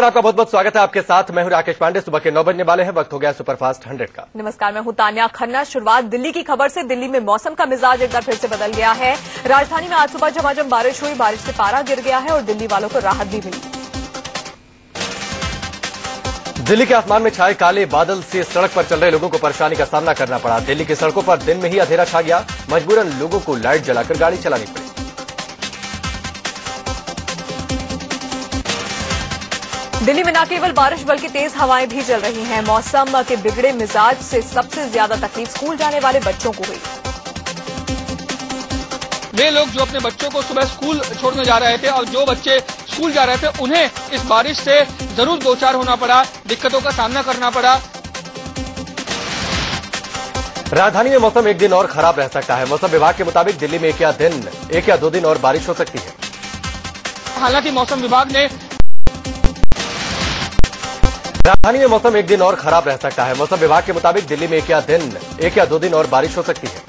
पर आपका बहुत बहुत स्वागत है। आपके साथ मैं हूं राकेश पांडे। सुबह के 9 बजने वाले हैं, वक्त हो गया सुपरफास्ट 100 का। नमस्कार, मैं हूं तान्या खन्ना। शुरुआत दिल्ली की खबर से। दिल्ली में मौसम का मिजाज एक बार फिर से बदल गया है। राजधानी में आज सुबह झमाझम बारिश हुई, बारिश से पारा गिर गया है और दिल्ली वालों को राहत भी मिली। दिल्ली के आसमान में छाए काले बादल से सड़क पर चल रहे लोगों को परेशानी का सामना करना पड़ा। दिल्ली की सड़कों पर दिन में ही अंधेरा छा गया, मजबूरन लोगों को लाइट जलाकर गाड़ी चलानी पड़ी। दिल्ली में न केवल बारिश बल्कि तेज हवाएं भी चल रही हैं। मौसम के बिगड़े मिजाज से सबसे ज्यादा तकलीफ स्कूल जाने वाले बच्चों को हुई। वे लोग जो अपने बच्चों को सुबह स्कूल छोड़ने जा रहे थे और जो बच्चे स्कूल जा रहे थे उन्हें इस बारिश से जरूर दो चार होना पड़ा, दिक्कतों का सामना करना पड़ा। राजधानी में मौसम एक दिन और खराब रह सकता है। मौसम विभाग के मुताबिक दिल्ली में एक या दो दिन और बारिश हो सकती है। हालांकि मौसम विभाग ने राजधानी में मौसम एक दिन और खराब रह सकता है। मौसम विभाग के मुताबिक दिल्ली में एक या दो दिन और बारिश हो सकती है।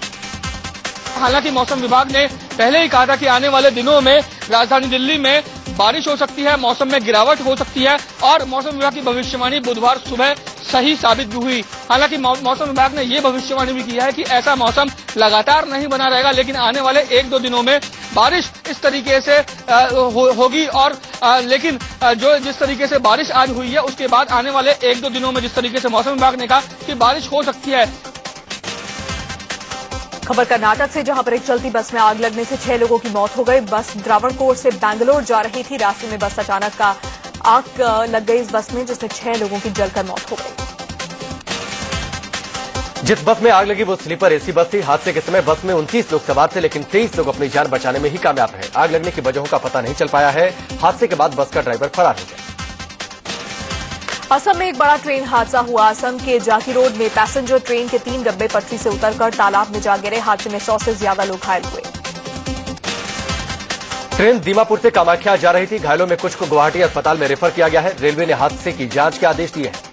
हालांकि मौसम विभाग ने पहले ही कहा था कि आने वाले दिनों में राजधानी दिल्ली में बारिश हो सकती है, मौसम में गिरावट हो सकती है और मौसम विभाग की भविष्यवाणी बुधवार सुबह सही साबित भी हुई। हालांकि मौसम विभाग ने ये भविष्यवाणी भी किया है कि ऐसा मौसम लगातार नहीं बना रहेगा, लेकिन आने वाले एक दो दिनों में बारिश इस तरीके से होगी और लेकिन जिस तरीके से बारिश आज हुई है उसके बाद आने वाले एक दो दिनों में जिस तरीके से मौसम विभाग ने कहा कि बारिश हो सकती है। खबर कर्नाटक से, जहां पर एक चलती बस में आग लगने से 6 लोगों की मौत हो गई। बस त्रावणकोर से बैंगलोर जा रही थी। रास्ते में बस अचानक आग लग गई इस बस में, जिसमें 6 लोगों की जलकर मौत हो गई। जिस बस में आग लगी वो स्लीपर एसी बस थी। हादसे के समय बस में 29 लोग सवार थे, लेकिन 23 लोग अपनी जान बचाने में ही कामयाब रहे। आग लगने की वजहों का पता नहीं चल पाया है। हादसे के बाद बस का ड्राइवर फरार हो गया। असम में एक बड़ा ट्रेन हादसा हुआ। असम के जाकी रोड में पैसेंजर ट्रेन के 3 डब्बे पटरी से उतरकर तालाब में जा गिरे। हादसे में 100 से ज्यादा लोग घायल हुए। ट्रेन दीमापुर से कामाख्या जा रही थी। घायलों में कुछ को गुवाहाटी अस्पताल में रेफर किया गया है। रेलवे ने हादसे की जांच के आदेश दिए हैं।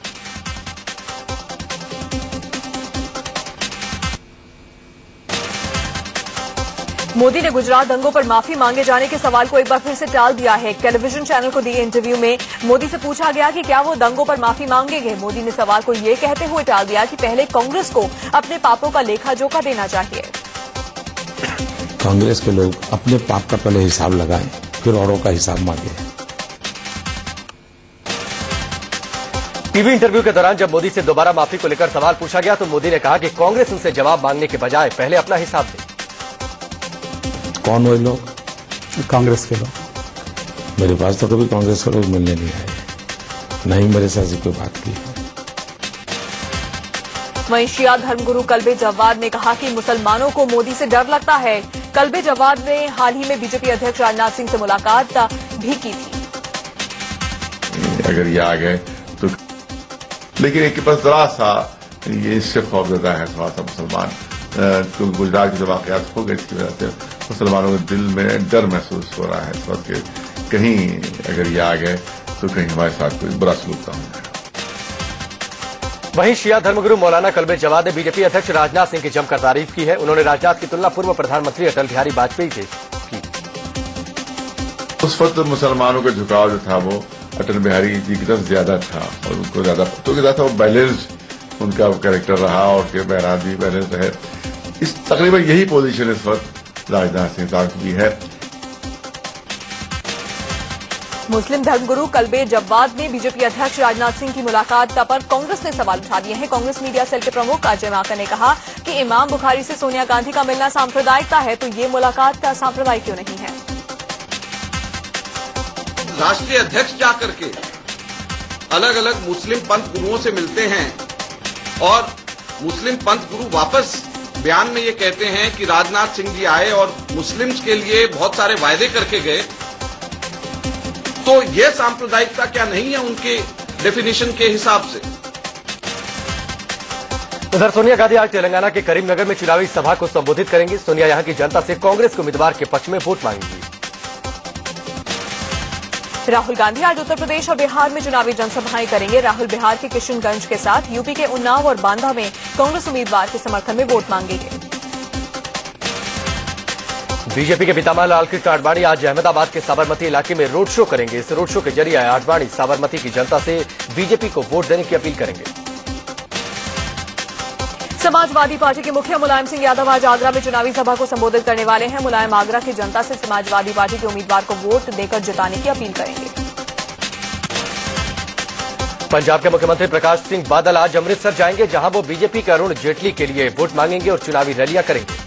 मोदी ने गुजरात दंगों पर माफी मांगे जाने के सवाल को एक बार फिर से टाल दिया है। टेलीविजन चैनल को दिए इंटरव्यू में मोदी से पूछा गया कि क्या वो दंगों पर माफी मांगेंगे। मोदी ने सवाल को ये कहते हुए टाल दिया कि पहले कांग्रेस को अपने पापों का लेखा जोखा देना चाहिए। कांग्रेस के लोग अपने पाप का पहले हिसाब लगाएं, फिर औरों का हिसाब मांगे। टीवी इंटरव्यू के दौरान जब मोदी से दोबारा माफी को लेकर सवाल पूछा गया तो मोदी ने कहा कि कांग्रेस उनसे जवाब मांगने के बजाय पहले अपना हिसाब दे। कौन वो लोग? कांग्रेस के लोग। मेरे पास तो कभी कांग्रेस के लोग मिलने नहीं आए, नहीं मेरे साथ कोई बात की। वहीं शिया धर्मगुरु कल्बे जव्वाद ने कहा कि मुसलमानों को मोदी से डर लगता है। कल्बे जव्वाद ने हाल ही में बीजेपी अध्यक्ष राजनाथ सिंह से मुलाकात भी की थी। अगर ये आ गए तो, लेकिन एक बस जरा सा ये इससे खौफजदा है थोड़ा सा मुसलमान, क्योंकि गुजरात के जो वाकयात हो गए इसकी वजह से मुसलमानों के दिल में डर महसूस हो रहा है इस वक्त कि कहीं अगर ये आ गए तो कहीं हमारे साथ कोई बुरा सलूक ना हो जाए। वहीं शिया धर्मगुरु मौलाना कल्बे जवाद ने बीजेपी अध्यक्ष राजनाथ सिंह की जमकर तारीफ की है। उन्होंने राजनाथ की तुलना पूर्व प्रधानमंत्री अटल बिहारी वाजपेयी से की। उस वक्त मुसलमानों का झुकाव जो था वो अटल बिहारी जी की तरफ ज्यादा था और उनको ज्यादा वो बैलेंस उनका कैरेक्टर रहा और उनके बयान भी बैलेंस रहे। इस तकरीबन यही पोजीशन इस वक्त राजनाथ सिंह साहब की है। मुस्लिम धर्मगुरु कल्बे जव्वाद ने बीजेपी अध्यक्ष राजनाथ सिंह की मुलाकात पर कांग्रेस ने सवाल उठा दिए हैं। कांग्रेस मीडिया सेल के प्रमुख अजय माकन ने कहा कि इमाम बुखारी से सोनिया गांधी का मिलना सांप्रदायिकता है, तो ये मुलाकात सांप्रदायिक क्यों नहीं है? राष्ट्रीय अध्यक्ष जाकर के अलग अलग मुस्लिम पंथ गुरुओं से मिलते हैं और मुस्लिम पंथ गुरु वापस बयान में ये कहते हैं कि राजनाथ सिंह जी आए और मुस्लिम्स के लिए बहुत सारे वायदे करके गए, तो ये सांप्रदायिकता क्या नहीं है उनके डेफिनेशन के हिसाब से? उधर सोनिया गांधी आज तेलंगाना के करीमनगर में चुनावी सभा को संबोधित करेंगी। सोनिया यहां की जनता से कांग्रेस के उम्मीदवार के पक्ष में वोट मांगेंगी। राहुल गांधी आज उत्तर प्रदेश और बिहार में चुनावी जनसभाएं करेंगे। राहुल बिहार के किशनगंज के साथ यूपी के उन्नाव और बांदा में कांग्रेस उम्मीदवार के समर्थन में वोट मांगेंगे। बीजेपी के पितामह लालकृष्ण आडवाणी आज अहमदाबाद के साबरमती इलाके में रोड शो करेंगे। इस रोड शो के जरिए आडवाणी साबरमती की जनता से बीजेपी को वोट देने की अपील करेंगे। समाजवादी पार्टी के मुखिया मुलायम सिंह यादव आज आगरा में चुनावी सभा को संबोधित करने वाले हैं। मुलायम आगरा की जनता से समाजवादी पार्टी के उम्मीदवार को वोट देकर जिताने की अपील करेंगे। पंजाब के मुख्यमंत्री प्रकाश सिंह बादल आज अमृतसर जाएंगे, जहां वो बीजेपी के अरुण जेटली के लिए वोट मांगेंगे और चुनावी रैलियां करेंगे।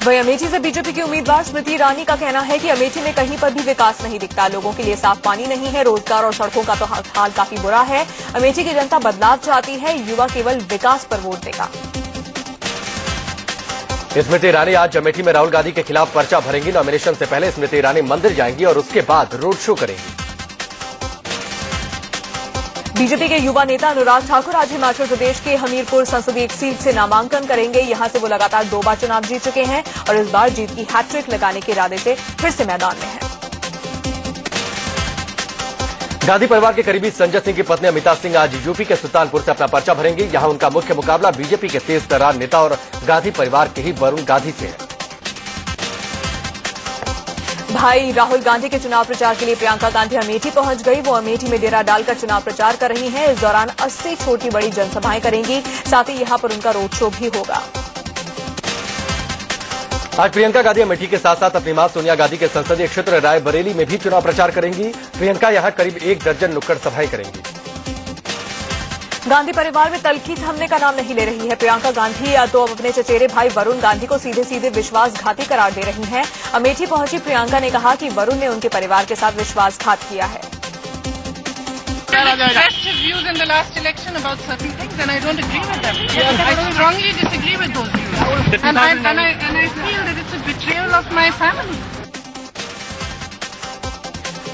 वहीं अमेठी से बीजेपी की उम्मीदवार स्मृति ईरानी का कहना है कि अमेठी में कहीं पर भी विकास नहीं दिखता। लोगों के लिए साफ पानी नहीं है, रोजगार और सड़कों का तो हाल काफी बुरा है। अमेठी की जनता बदलाव चाहती है, युवा केवल विकास पर वोट देगा। स्मृति ईरानी आज अमेठी में राहुल गांधी के खिलाफ पर्चा भरेंगी। नॉमिनेशन से पहले स्मृति ईरानी मंदिर जाएंगी और उसके बाद रोड शो करेंगी। बीजेपी के युवा नेता अनुराग ठाकुर आज हिमाचल प्रदेश के हमीरपुर संसदीय सीट से नामांकन करेंगे। यहां से वो लगातार 2 बार चुनाव जीत चुके हैं और इस बार जीत की हैट्रिक लगाने के इरादे से फिर से मैदान में हैं। गांधी परिवार के करीबी संजय सिंह की पत्नी अमिता सिंह आज यूपी के सुल्तानपुर से अपना पर्चा भरेंगी। यहां उनका मुख्य मुकाबला बीजेपी के तेज तर्रार नेता और गांधी परिवार के ही वरुण गांधी से है। भाई राहुल गांधी के चुनाव प्रचार के लिए प्रियंका गांधी अमेठी पहुंच गई। वो अमेठी में डेरा डालकर चुनाव प्रचार कर रही हैं। इस दौरान 80 छोटी बड़ी जनसभाएं करेंगी। साथ ही यहां पर उनका रोड शो भी होगा। आज प्रियंका गांधी अमेठी के साथ साथ अपनी मां सोनिया गांधी के संसदीय क्षेत्र रायबरेली में भी चुनाव प्रचार करेंगी। प्रियंका यहां करीब 1 दर्जन नुक्कड़ सभाएं करेंगी। गांधी परिवार में तलखी थमने का नाम नहीं ले रही है। प्रियंका गांधी या तो अब अपने चचेरे भाई वरुण गांधी को सीधे सीधे विश्वासघाती करार दे रही हैं। अमेठी पहुंची प्रियंका ने कहा कि वरुण ने उनके परिवार के साथ विश्वासघात किया है।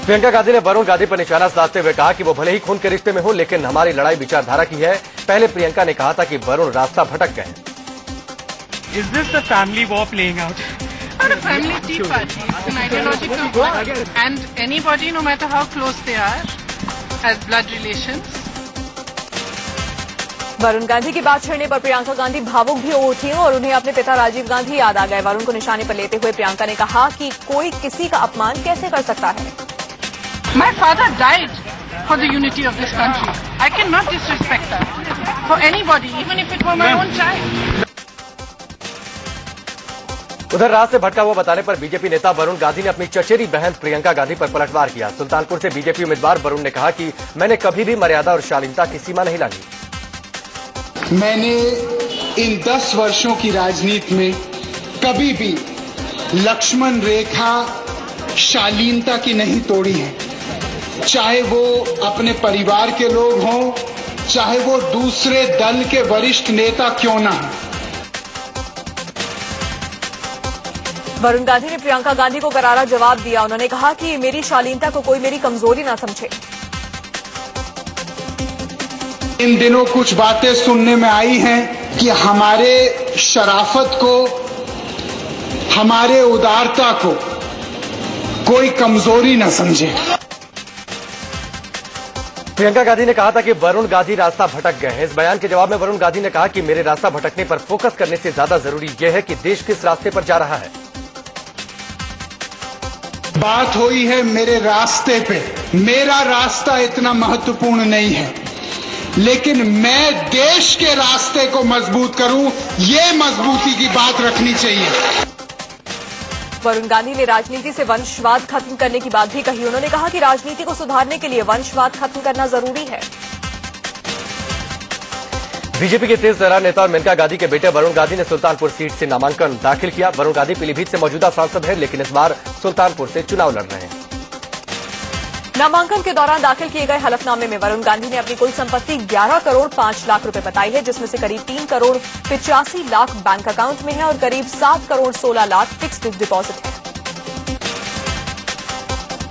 प्रियंका गांधी ने वरुण गांधी पर निशाना साधते हुए कहा कि वो भले ही खून के रिश्ते में हो, लेकिन हमारी लड़ाई विचारधारा की है। पहले प्रियंका ने कहा था कि वरुण रास्ता भटक गए। Is this the family war playing out? Not a family tea party. It's an ideological war, and anybody, no matter how close they are, has blood relations. Varun Gandhi की बात छेड़ने पर प्रियंका गांधी भावुक भी हो उठी और उन्हें अपने पिता राजीव गांधी याद आ गए। वरुण को निशाने पर लेते हुए प्रियंका ने कहा कि कोई किसी का अपमान कैसे कर सकता है। My father died for the unity of this country. I cannot disrespect that for anybody, even if it were my own child. उधर राह से भटका हुआ बताने पर बीजेपी नेता वरुण गांधी ने अपनी चचेरी बहन प्रियंका गांधी पर पलटवार किया। सुल्तानपुर से बीजेपी उम्मीदवार वरुण ने कहा कि मैंने कभी भी मर्यादा और शालीनता की सीमा नहीं लांघी। मैंने इन 10 वर्षों की राजनीति में कभी भी लक्ष्मण रेखा शालीनता की नहीं तोड़ी है। चाहे वो अपने परिवार के लोग हों, चाहे वो दूसरे दल के वरिष्ठ नेता क्यों ना हो। वरुण गांधी ने प्रियंका गांधी को करारा जवाब दिया। उन्होंने कहा कि मेरी शालीनता को कोई मेरी कमजोरी ना समझे। इन दिनों कुछ बातें सुनने में आई हैं कि हमारे शराफत को, हमारे उदारता को कोई कमजोरी न समझे। प्रियंका गांधी ने कहा था कि वरुण गांधी रास्ता भटक गए हैं। इस बयान के जवाब में वरुण गांधी ने कहा कि मेरे रास्ता भटकने पर फोकस करने से ज्यादा जरूरी यह है कि देश किस रास्ते पर जा रहा है। बात हुई है मेरे रास्ते पे। मेरा रास्ता इतना महत्वपूर्ण नहीं है, लेकिन मैं देश के रास्ते को मजबूत करूं, ये मजबूती की बात रखनी चाहिए। वरुण गांधी ने राजनीति से वंशवाद खत्म करने की बात भी कही। उन्होंने कहा कि राजनीति को सुधारने के लिए वंशवाद खत्म करना जरूरी है। बीजेपी के तेज तर्रार नेता और मेनका गांधी के बेटे वरुण गांधी ने सुल्तानपुर सीट से नामांकन दाखिल किया। वरुण गांधी पीलीभीत से मौजूदा सांसद हैं, लेकिन इस बार सुल्तानपुर से चुनाव लड़ रहे हैं। नामांकन के दौरान दाखिल किए गए हलफनामे में वरुण गांधी ने अपनी कुल संपत्ति 11 करोड़ 5 लाख रुपए बताई है, जिसमें से करीब 3 करोड़ 85 लाख बैंक अकाउंट में है और करीब 7 करोड़ 16 लाख फिक्स्ड डिपॉजिट है।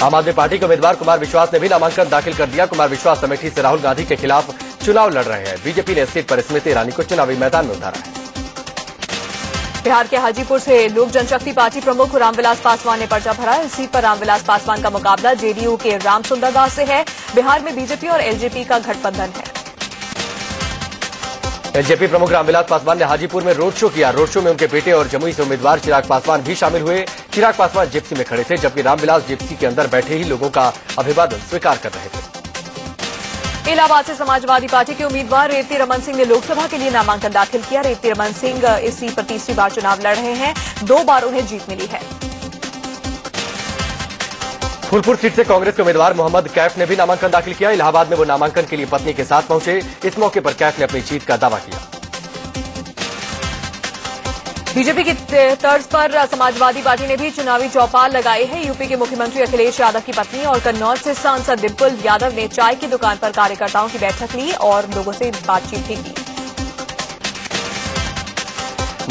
आम आदमी पार्टी के उम्मीदवार कुमार विश्वास ने भी नामांकन दाखिल कर दिया। कुमार विश्वास अमेठी से राहुल गांधी के खिलाफ चुनाव लड़ रहे हैं। बीजेपी ने इस सीट पर स्मृति ईरानी को चुनावी मैदान में उतारा है। बिहार के हाजीपुर से लोक जनशक्ति पार्टी प्रमुख रामविलास पासवान ने पर्चा भरा। इस सीट पर रामविलास पासवान का मुकाबला जेडीयू के रामसुंदर दास से है। बिहार में बीजेपी और एलजेपी का गठबंधन है। एलजेपी प्रमुख रामविलास पासवान ने हाजीपुर में रोड शो किया। रोड शो में उनके बेटे और जमुई से उम्मीदवार चिराग पासवान भी शामिल हुए। चिराग पासवान जिप्सी में खड़े थे, जबकि रामविलास जिप्सी के अंदर बैठे ही लोगों का अभिवादन स्वीकार कर रहे थे। इलाहाबाद से समाजवादी पार्टी के उम्मीदवार रेवती रमन सिंह ने लोकसभा के लिए नामांकन दाखिल किया। रेवती रमन सिंह इस सीट पर तीसरी बार चुनाव लड़ रहे हैं। 2 बार उन्हें जीत मिली है। फूलपुर सीट से कांग्रेस के उम्मीदवार मोहम्मद कैफ ने भी नामांकन दाखिल किया। इलाहाबाद में वो नामांकन के लिए पत्नी के साथ पहुंचे। इस मौके पर कैफ ने अपनी जीत का दावा किया। बीजेपी की तर्ज पर समाजवादी पार्टी ने भी चुनावी चौपाल लगाई है। यूपी के मुख्यमंत्री अखिलेश यादव की पत्नी और कन्नौज से सांसद डिम्पल यादव ने चाय की दुकान पर कार्यकर्ताओं की बैठक ली और लोगों से बातचीत भी की।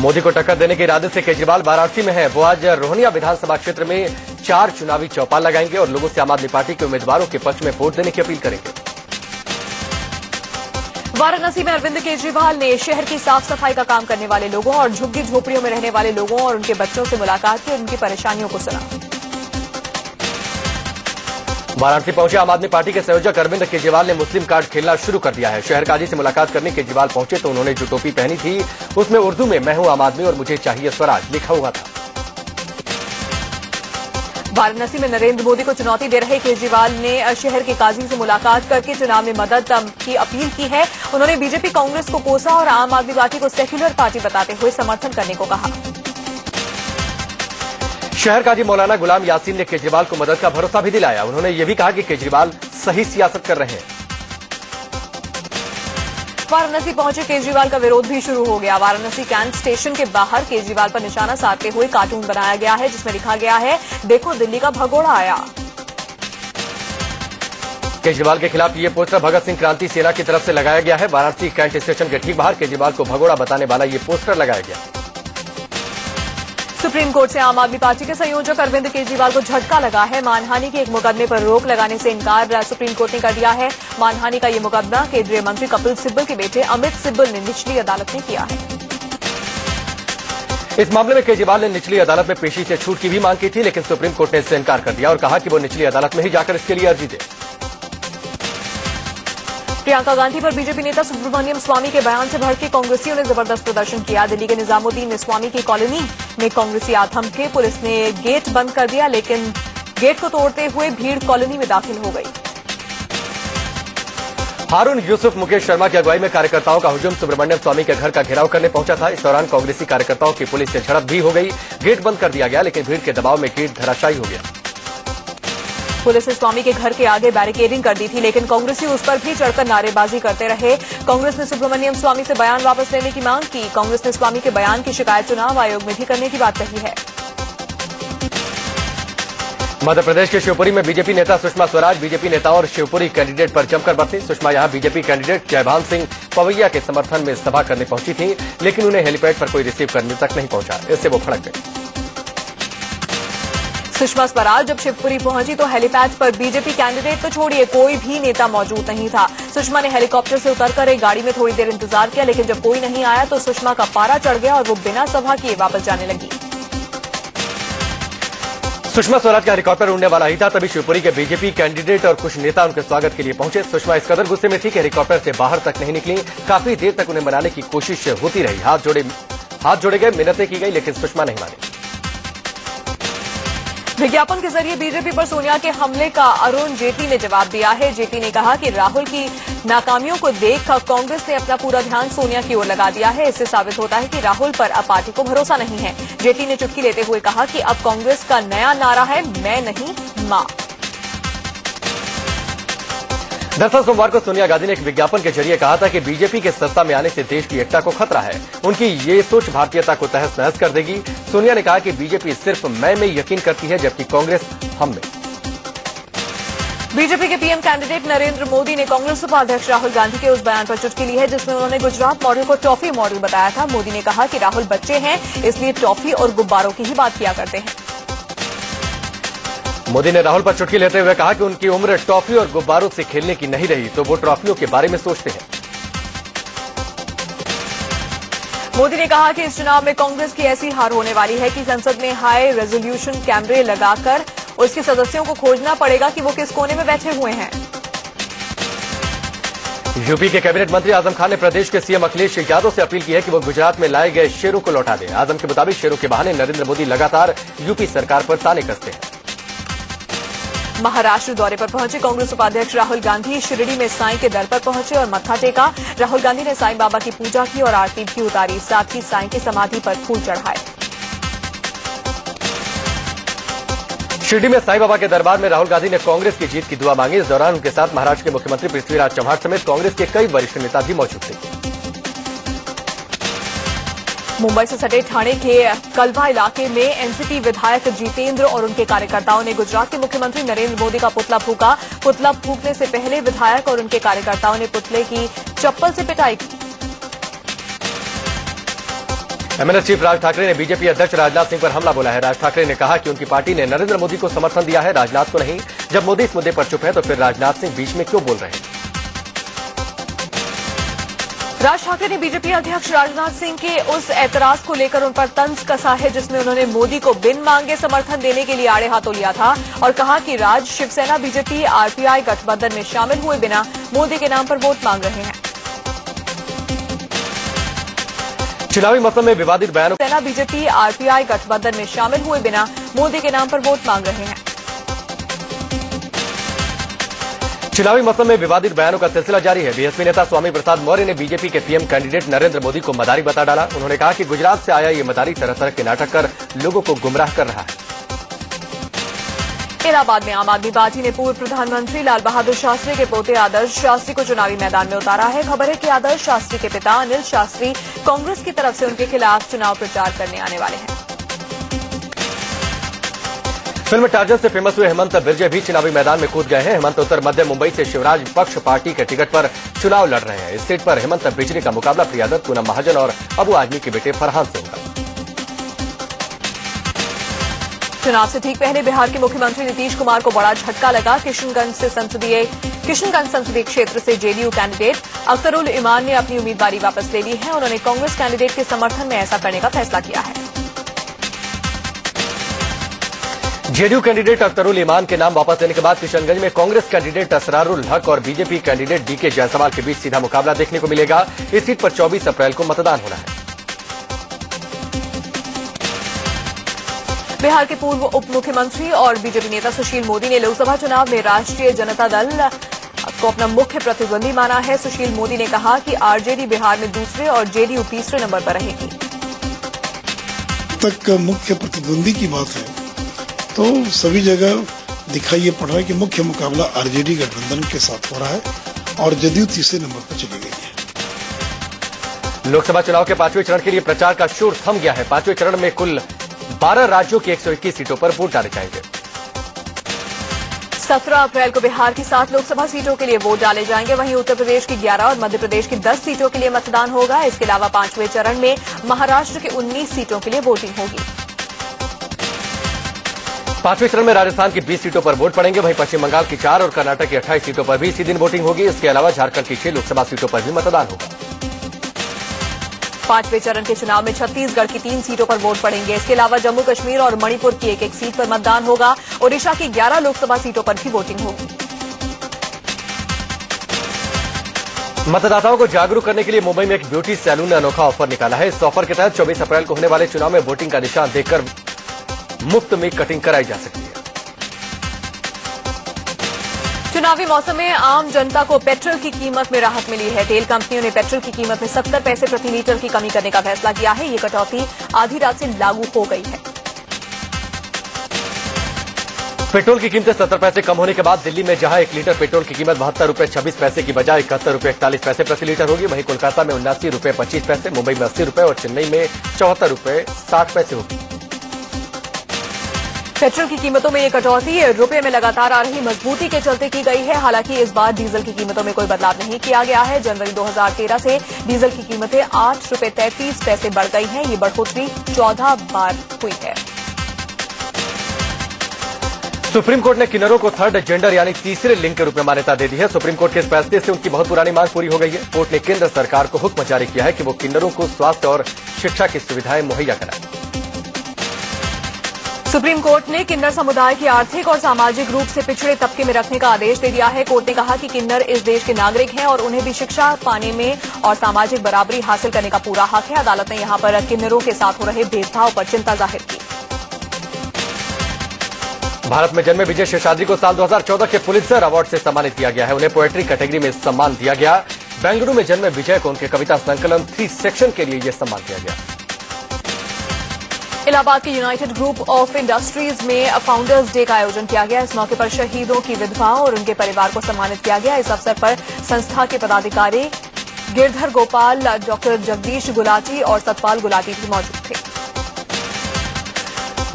मोदी को टक्कर देने के इरादे से केजरीवाल वाराणसी में हैं। वो आज रोहनिया विधानसभा क्षेत्र में 4 चुनावी चौपाल लगाएंगे और लोगों से आम आदमी पार्टी के उम्मीदवारों के पक्ष में वोट देने की अपील करेंगे। वाराणसी में अरविंद केजरीवाल ने शहर की साफ सफाई का काम करने वाले लोगों और झुग्गी झोपड़ियों में रहने वाले लोगों और उनके बच्चों से मुलाकात की और उनकी परेशानियों को सुना। वाराणसी पहुंचे आम आदमी पार्टी के संयोजक अरविंद केजरीवाल ने मुस्लिम कार्ड खेलना शुरू कर दिया है। शहर काजी से मुलाकात करने केजरीवाल पहुंचे तो उन्होंने जो टोपी पहनी थी उसमें उर्दू में मैं हूं आम आदमी और मुझे चाहिए स्वराज लिखा हुआ था। वाराणसी में नरेंद्र मोदी को चुनौती दे रहे केजरीवाल ने शहर के काजी से मुलाकात करके चुनाव में मदद की अपील की है। उन्होंने बीजेपी कांग्रेस को कोसा और आम आदमी पार्टी को सेक्युलर पार्टी बताते हुए समर्थन करने को कहा। शहर काजी मौलाना गुलाम यासीन ने केजरीवाल को मदद का भरोसा भी दिलाया। उन्होंने ये भी कहा कि केजरीवाल सही सियासत कर रहे हैं। वाराणसी पहुंचे केजरीवाल का विरोध भी शुरू हो गया। वाराणसी कैंट स्टेशन के बाहर केजरीवाल पर निशाना साधते हुए कार्टून बनाया गया है जिसमें लिखा गया है, देखो दिल्ली का भगोड़ा आया। केजरीवाल के खिलाफ ये पोस्टर भगत सिंह क्रांति सेना की तरफ से लगाया गया है। वाराणसी कैंट स्टेशन के ठीक बाहर केजरीवाल को भगोड़ा बताने वाला ये पोस्टर लगाया गया। सुप्रीम कोर्ट से आम आदमी पार्टी के संयोजक अरविंद केजरीवाल को झटका लगा है। मानहानि के एक मुकदमे पर रोक लगाने से इनकार सुप्रीम कोर्ट ने कर दिया है। मानहानि का ये मुकदमा केंद्रीय मंत्री कपिल सिब्बल के बेटे अमित सिब्बल ने निचली अदालत में किया है। इस मामले में केजरीवाल ने निचली अदालत में पेशी से छूट की भी मांग की थी, लेकिन सुप्रीम कोर्ट ने इससे इनकार कर दिया और कहा कि वो निचली अदालत में ही जाकर इसके लिए अर्जी दे। प्रियंका गांधी पर बीजेपी नेता सुब्रमण्यम स्वामी के बयान से भड़के कांग्रेसियों ने जबरदस्त प्रदर्शन किया। दिल्ली के निजामुद्दीन में स्वामी की कॉलोनी में कांग्रेसी आथम थे। पुलिस ने गेट बंद कर दिया, लेकिन गेट को तोड़ते हुए भीड़ कॉलोनी में दाखिल हो गई। हारून यूसुफ मुकेश शर्मा की अगुवाई में कार्यकर्ताओं का हुजूम सुब्रमण्यम स्वामी के घर का घेराव करने पहुंचा था। इस दौरान कांग्रेसी कार्यकर्ताओं की पुलिस से झड़प भी हो गई। गेट बंद कर दिया गया, लेकिन भीड़ के दबाव में गेट धराशायी हो गया। पुलिस ने स्वामी के घर के आगे बैरिकेडिंग कर दी थी, लेकिन कांग्रेसी उस पर भी चढ़कर नारेबाजी करते रहे। कांग्रेस ने सुब्रमण्यम स्वामी से बयान वापस लेने की मांग की। कांग्रेस ने स्वामी के बयान की शिकायत चुनाव आयोग में भी करने की बात कही है। मध्य प्रदेश के शिवपुरी में बीजेपी नेता सुषमा स्वराज बीजेपी नेताओं और शिवपुरी कैंडिडेट पर जमकर बरसी। सुषमा यहां बीजेपी कैंडिडेट जयभान सिंह पवैया के समर्थन में सभा करने पहुंची थी, लेकिन उन्हें हेलीपैड पर कोई रिसीव करने तक नहीं पहुंचा। इससे वो भड़क गए। सुषमा स्वराज जब शिवपुरी पहुंची तो हेलीपैड पर बीजेपी कैंडिडेट तो छोड़िए कोई भी नेता मौजूद नहीं था। सुषमा ने हेलीकॉप्टर से उतरकर एक गाड़ी में थोड़ी देर इंतजार किया, लेकिन जब कोई नहीं आया तो सुषमा का पारा चढ़ गया और वो बिना सभा किए वापस जाने लगी। सुषमा स्वराज का हेलीकॉप्टर उड़ने वाला ही था, तभी शिवपुरी के बीजेपी कैंडिडेट और कुछ नेता उनके स्वागत के लिए पहुंचे। सुषमा इस कदर गुस्से में थी कि हेलीकॉप्टर से बाहर तक नहीं निकली। काफी देर तक उन्हें मनाने की कोशिश होती रही। हाथ जोड़े गए, मिन्नतें की गई, लेकिन सुषमा नहीं मानी। विज्ञापन के जरिए बीजेपी पर सोनिया के हमले का अरुण जेटली ने जवाब दिया है। जेटली ने कहा कि राहुल की नाकामियों को देख कांग्रेस ने अपना पूरा ध्यान सोनिया की ओर लगा दिया है। इससे साबित होता है कि राहुल पर अब पार्टी को भरोसा नहीं है। जेटली ने चुटकी लेते हुए कहा कि अब कांग्रेस का नया नारा है, मैं नहीं मां। दरअसल सोमवार को सोनिया गांधी ने एक विज्ञापन के जरिए कहा था कि बीजेपी के सत्ता में आने से देश की एकता को खतरा है। उनकी ये सोच भारतीयता को तहस नहस कर देगी। सोनिया ने कहा कि बीजेपी सिर्फ मैं में यकीन करती है, जबकि कांग्रेस हम में। बीजेपी के पीएम कैंडिडेट नरेंद्र मोदी ने कांग्रेस उपाध्यक्ष राहुल गांधी के उस बयान पर चुटकी ली है जिसमें उन्होंने गुजरात मॉडल को टॉफी मॉडल बताया था। मोदी ने कहा कि राहुल बच्चे हैं, इसलिए टॉफी और गुब्बारों की ही बात किया करते हैं। मोदी ने राहुल पर चुटकी लेते हुए कहा कि उनकी उम्र टॉफी और गुब्बारों से खेलने की नहीं रही, तो वो ट्रॉफियों के बारे में सोचते हैं। मोदी ने कहा कि इस चुनाव में कांग्रेस की ऐसी हार होने वाली है कि संसद में हाई रेजोल्यूशन कैमरे लगाकर उसके सदस्यों को खोजना पड़ेगा कि वो किस कोने में बैठे हुए हैं। यूपी के कैबिनेट मंत्री आजम खान ने प्रदेश के सीएम अखिलेश यादव से अपील की है कि वो गुजरात में लाए गए शेरों को लौटा दें। आजम के मुताबिक शेरों के बहाने नरेंद्र मोदी लगातार यूपी सरकार पर ताने कसते हैं। महाराष्ट्र दौरे पर पहुंचे कांग्रेस उपाध्यक्ष राहुल गांधी शिरडी में साईं के दर पर पहुंचे और मत्था टेका। राहुल गांधी ने साईं बाबा की पूजा की और आरती भी उतारी, साथ ही साईं की समाधि पर फूल चढ़ाए। शिरडी में साईं बाबा के दरबार में राहुल गांधी ने कांग्रेस की जीत की दुआ मांगी। इस दौरान उनके साथ महाराष्ट्र के मुख्यमंत्री पृथ्वीराज चव्हाण समेत कांग्रेस के कई वरिष्ठ नेता भी मौजूद थे। मुंबई से सटे ठाणे के कलवा इलाके में एनसीपी विधायक जितेंद्र और उनके कार्यकर्ताओं ने गुजरात के मुख्यमंत्री नरेंद्र मोदी का पुतला फूका। पुतला फूकने से पहले विधायक और उनके कार्यकर्ताओं ने पुतले की चप्पल से पिटाई की। एमएनएस चीफ राज ठाकरे ने बीजेपी अध्यक्ष राजनाथ सिंह पर हमला बोला है। राज ठाकरे ने कहा कि उनकी पार्टी ने नरेंद्र मोदी को समर्थन दिया है, राजनाथ को नहीं। जब मोदी इस मुद्दे पर चुप है तो फिर राजनाथ सिंह बीच में क्यों बोल रहे हैं। राज ठाकरे ने बीजेपी अध्यक्ष राजनाथ सिंह के उस ऐतराज को लेकर उन पर तंज कसा है जिसमें उन्होंने मोदी को बिन मांगे समर्थन देने के लिए आड़े हाथों लिया था और कहा कि राज, शिवसेना, बीजेपी, आरपीआई गठबंधन में शामिल हुए बिना मोदी के नाम पर वोट मांग रहे हैं। चुनावी मौसम में विवादित बयानों सेना, बीजेपी, आरपीआई गठबंधन में शामिल हुए बिना मोदी के नाम पर वोट मांग रहे हैं। चुनावी मौसम में विवादित बयानों का सिलसिला जारी है। बीएसपी नेता स्वामी प्रसाद मौर्य ने बीजेपी के पीएम कैंडिडेट नरेंद्र मोदी को मदारी बता डाला। उन्होंने कहा कि गुजरात से आया ये मदारी तरह तरह के नाटक कर लोगों को गुमराह कर रहा है। इलाहाबाद में आम आदमी पार्टी ने पूर्व प्रधानमंत्री लाल बहादुर शास्त्री के पोते आदर्श शास्त्री को चुनावी मैदान में उतारा है। खबर है कि आदर्श शास्त्री के पिता अनिल शास्त्री कांग्रेस की तरफ से उनके खिलाफ चुनाव प्रचार करने आने वाले हैं। फिल्म टार्जन से फेमस हुए हेमंत बिर्जे भी चुनावी मैदान में कूद गए हैं। हेमंत उत्तर मध्य मुंबई से शिवराज पक्ष पार्टी के टिकट पर चुनाव लड़ रहे हैं। इस सीट पर हेमंत बिजली का मुकाबला प्रिया दत्त, पूनम महाजन और अबू आजमी के बेटे फरहान से होगा। चुनाव से ठीक पहले बिहार के मुख्यमंत्री नीतीश कुमार को बड़ा झटका लगा। किशनगंज संसदीय क्षेत्र से जेडीयू कैंडिडेट अख्तरुल ईमान ने अपनी उम्मीदवारी वापस ले ली है। उन्होंने कांग्रेस कैंडिडेट के समर्थन में ऐसा करने का फैसला किया है। जेडीयू कैंडिडेट अख्तरुल ईमान के नाम वापस लेने के बाद किशनगंज में कांग्रेस कैंडिडेट असरारुल हक और बीजेपी कैंडिडेट डीके जायसवाल के बीच सीधा मुकाबला देखने को मिलेगा। इस सीट पर 24 अप्रैल को मतदान होना है। बिहार के पूर्व उप मुख्यमंत्री और बीजेपी नेता सुशील मोदी ने लोकसभा चुनाव में राष्ट्रीय जनता दल को अपना मुख्य प्रतिद्वंदी माना है। सुशील मोदी ने कहा कि आरजेडी बिहार में दूसरे और जेडीयू तीसरे नंबर पर रहेगी। तक मुख्य प्रतिद्वंदी की बात है तो सभी जगह दिखाई ये पड़ रहा है कि मुख्य मुकाबला आरजेडी गठबंधन के साथ हो रहा है और जेडीयू तीसरे नंबर पर चली गई है। लोकसभा चुनाव के 5वें चरण के लिए प्रचार का शोर थम गया है। 5वें चरण में कुल 12 राज्यों की 121 सीटों पर वोट डाले जाएंगे। 17 अप्रैल को बिहार की 7 लोकसभा सीटों के लिए वोट डाले जाएंगे। वहीं उत्तर प्रदेश की 11 और मध्य प्रदेश की 10 सीटों के लिए मतदान होगा। इसके अलावा 5वें चरण में महाराष्ट्र की 19 सीटों के लिए वोटिंग होगी। 5वें चरण में राजस्थान की 20 सीटों पर वोट पड़ेंगे। वहीं पश्चिम बंगाल की 4 और कर्नाटक की 28 सीटों पर भी इसी दिन वोटिंग होगी। इसके अलावा झारखंड की 6 लोकसभा सीटों पर भी मतदान होगा। 5वें चरण के चुनाव में छत्तीसगढ़ की 3 सीटों पर वोट पड़ेंगे। इसके अलावा जम्मू कश्मीर और मणिपुर की 1-1 सीट पर मतदान होगा। ओडिशा की 11 लोकसभा सीटों पर भी वोटिंग होगी। मतदाताओं को जागरूक करने के लिए मुंबई में एक ब्यूटी सैलून ने अनोखा ऑफर निकाला है। इस ऑफर के तहत 24 अप्रैल को होने वाले चुनाव में वोटिंग का निशान देखकर मुफ्त में कटिंग कराई जा सकती है। चुनावी मौसम में आम जनता को पेट्रोल की कीमत में राहत मिली है। तेल कंपनियों ने पेट्रोल की कीमत में 70 पैसे प्रति लीटर की कमी करने का फैसला किया है। ये कटौती आधी रात से लागू हो गई है। पेट्रोल की कीमतें 70 पैसे कम होने के बाद दिल्ली में जहां 1 लीटर पेट्रोल की कीमत 72 रुपये 26 पैसे की बजाय 71 रुपये 41 पैसे प्रति लीटर होगी। वहीं कोलकाता में 79 रुपये 25 पैसे, मुंबई में 80 रुपये और चेन्नई में 74 रुपये 60 पैसे होगी। पेट्रोल की कीमतों में ये कटौती रुपये में लगातार आ रही मजबूती के चलते की गई है। हालांकि इस बार डीजल की कीमतों में कोई बदलाव नहीं किया गया है। जनवरी 2013 से डीजल की कीमतें 8 रुपये 33 पैसे बढ़ गई हैं। ये बढ़ोतरी 14 बार हुई है। सुप्रीम कोर्ट ने किन्नरों को थर्ड जेंडर यानी तीसरे लिंग के रूप में मान्यता दे दी है। सुप्रीम कोर्ट के इस फैसले से उनकी बहुत पुरानी मांग पूरी हो गई है। कोर्ट ने केंद्र सरकार को हुक्म जारी किया है कि वो किन्नरों को स्वास्थ्य और शिक्षा की सुविधाएं मुहैया कराए। सुप्रीम कोर्ट ने किन्नर समुदाय की आर्थिक और सामाजिक रूप से पिछड़े तबके में रखने का आदेश दे दिया है। कोर्ट ने कहा कि किन्नर इस देश के नागरिक हैं और उन्हें भी शिक्षा पाने में और सामाजिक बराबरी हासिल करने का पूरा हक है। अदालत ने यहां पर किन्नरों के साथ हो रहे भेदभाव पर चिंता जाहिर की। भारत में जन्मे विजय शेषाद्री को साल 2014 के पुलित्जर अवार्ड से सम्मानित किया गया है। उन्हें पोएट्री कैटेगरी में सम्मान दिया गया। बेंगलुरु में जन्मे विजय को उनके कविता संकलन 3 सेक्शन के लिए यह सम्मान दिया गया। इलाहाबाद के यूनाइटेड ग्रुप ऑफ इंडस्ट्रीज में फाउंडर्स डे का आयोजन किया गया। इस मौके पर शहीदों की विधवाओं और उनके परिवार को सम्मानित किया गया। इस अवसर पर संस्था के पदाधिकारी गिरधर गोपाल, डॉक्टर जगदीश गुलाटी और सतपाल गुलाटी भी मौजूद थे।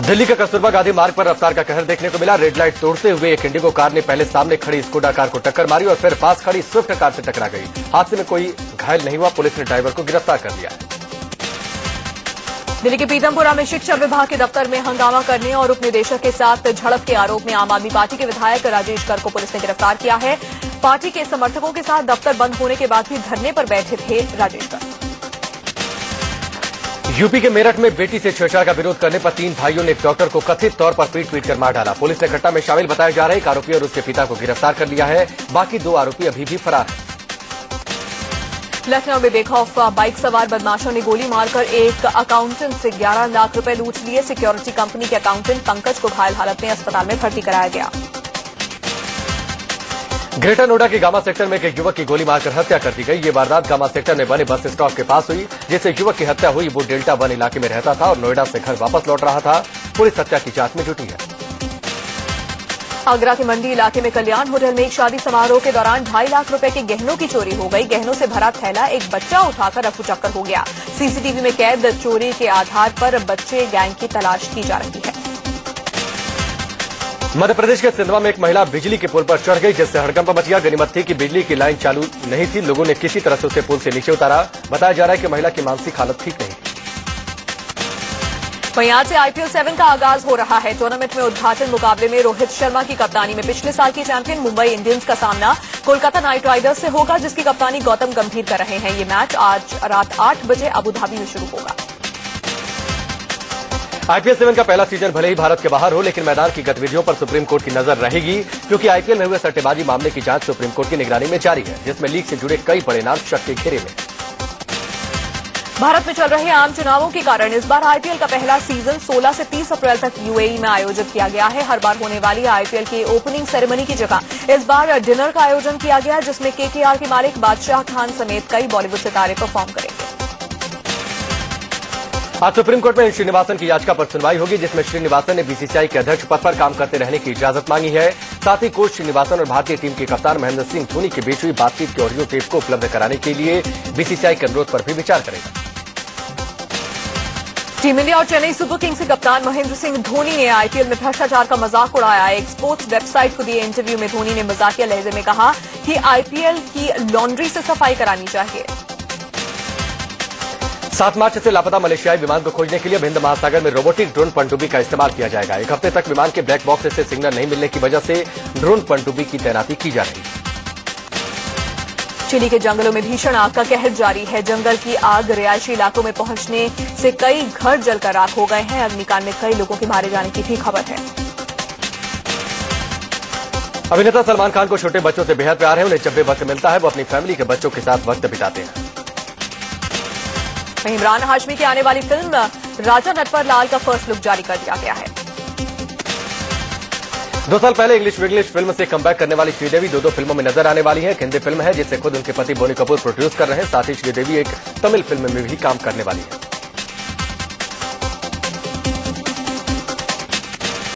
दिल्ली के कस्तूरबा गांधी मार्ग पर रफ्तार का कहर देखने को मिला। रेड लाइट तोड़ते हुए एक इंडिगो कार ने पहले सामने खड़ी स्कोडा कार को टक्कर मारी और फिर पास खड़ी स्विफ्ट कार से टकरा गई। हादसे में कोई घायल नहीं हुआ। पुलिस ने ड्राइवर को गिरफ्तार कर लिया। दिल्ली के पीतमपुरा में शिक्षा विभाग के दफ्तर में हंगामा करने और उपनिदेशक के साथ झड़प के आरोप में आम आदमी पार्टी के विधायक राजेश कर को पुलिस ने गिरफ्तार किया है। पार्टी के समर्थकों के साथ दफ्तर बंद होने के बाद भी धरने पर बैठे थे राजेश कर। यूपी के मेरठ में बेटी से छेड़छाड़ का विरोध करने पर 3 भाइयों ने एक डॉक्टर को कथित तौर पर पीट कर मार डाला। पुलिस ने घटना में शामिल बताए जा रहे एक आरोपी और उसके पिता को गिरफ्तार कर लिया है। बाकी 2 आरोपी अभी भी फरार हैं। लखनऊ में बेखौफ बाइक सवार बदमाशों ने गोली मारकर एक अकाउंटेंट से 11 लाख रुपए लूट लिए। सिक्योरिटी कंपनी के अकाउंटेंट पंकज को घायल हालत में अस्पताल में भर्ती कराया गया। ग्रेटर नोएडा के गामा सेक्टर में एक युवक की गोली मारकर हत्या कर दी गई। ये वारदात गामा सेक्टर में बने बस स्टॉप के पास हुई। जिससे युवक की हत्या हुई वो डेल्टा 1 इलाके में रहता था और नोएडा से घर वापस लौट रहा था। पुलिस हत्या की जांच में जुटी है। आगरा के मंडी इलाके में कल्याण होटल में एक शादी समारोह के दौरान 2.5 लाख रुपए के गहनों की चोरी हो गई। गहनों से भरा थैला एक बच्चा उठाकर रफूचक्कर हो गया। सीसीटीवी में कैद चोरी के आधार पर बच्चे गैंग की तलाश की जा रही है। मध्य प्रदेश के सिंधवा में एक महिला बिजली के पुल पर चढ़ गई जिससे हड़कंप मच गया। गनीमत थी कि बिजली की लाइन चालू नहीं थी। लोगों ने किसी तरह से उसे पुल से नीचे उतारा। बताया जा रहा है कि महिला की मानसिक हालत ठीक नहीं थी। वहीं आज से IPL 7 का आगाज हो रहा है। टूर्नामेंट में उद्घाटन मुकाबले में रोहित शर्मा की कप्तानी में पिछले साल की चैंपियन मुंबई इंडियंस का सामना कोलकाता नाइट राइडर्स से होगा, जिसकी कप्तानी गौतम गंभीर कर रहे हैं। ये मैच आज रात 8 बजे अबुधाबी में शुरू होगा। IPL 7 का पहला सीजन भले ही भारत के बाहर हो, लेकिन मैदान की गतिविधियों पर सुप्रीम कोर्ट की नजर रहेगी, क्योंकि IPL में हुए सट्टेबाजी मामले की जांच सुप्रीम कोर्ट की निगरानी में जारी है, जिसमें लीग से जुड़े कई बड़े नाम शक के घेरे में। भारत में चल रहे आम चुनावों के कारण इस बार IPL का पहला सीजन 16 से 30 अप्रैल तक UAE में आयोजित किया गया है। हर बार होने वाली IPL की ओपनिंग सेरेमनी की जगह इस बार डिनर का आयोजन किया गया, जिसमें KKR के मालिक बादशाह खान समेत कई बॉलीवुड सितारे परफॉर्म करेंगे। आज सुप्रीम कोर्ट में श्रीनिवासन की याचिका पर सुनवाई होगी, जिसमें श्रीनिवासन ने BCCI के अध्यक्ष पद पर काम करते रहने की इजाजत मांगी है। साथ ही कोच श्रीनिवासन और भारतीय टीम के कप्तान महेंद्र सिंह धोनी के बीच हुई बातचीत के ऑडियो टेप को उपलब्ध कराने के लिए BCCI के अनुरोध पर भी विचार करेगा। टीम इंडिया और चेन्नई सुपर किंग्स के कप्तान महेंद्र सिंह धोनी ने IPL में भ्रष्टाचार का मजाक उड़ाया। एक स्पोर्ट्स वेबसाइट को दिए इंटरव्यू में धोनी ने मजाकिया लहजे में कहा कि IPL की लॉन्ड्री से सफाई करानी चाहिए। 7 मार्च से लापता मलेशियाई विमान को खोजने के लिए हिंद महासागर में रोबोटिक ड्रोन पनडुब्बी का इस्तेमाल किया जाएगा। 1 हफ्ते तक विमान के ब्लैक बॉक्स से सिग्नल नहीं मिलने की वजह से ड्रोन पनडुब्बी की तैनाती की जा रही है। चिली के जंगलों में भीषण आग का कहर जारी है। जंगल की आग रिहायशी इलाकों में पहुंचने से कई घर जलकर राख हो गए हैं। अग्निकांड में कई लोगों के मारे जाने की भी खबर है। अभिनेता सलमान खान को छोटे बच्चों से बेहद प्यार है। उन्हें जब भी वक्त मिलता है वो अपनी फैमिली के बच्चों के साथ वक्त बिताते हैं। इमरान हाशमी की आने वाली फिल्म राजा नटवर लाल का फर्स्ट लुक जारी कर दिया गया है। 2 साल पहले इंग्लिश विंग्लिश फिल्म से कमबैक करने वाली श्रीदेवी 2 फिल्मों में नजर आने वाली है। एक हिंदी फिल्म है जिसे खुद उनके पति बोनी कपूर प्रोड्यूस कर रहे हैं। साथ ही श्रीदेवी एक तमिल फिल्म में भी काम करने वाली है।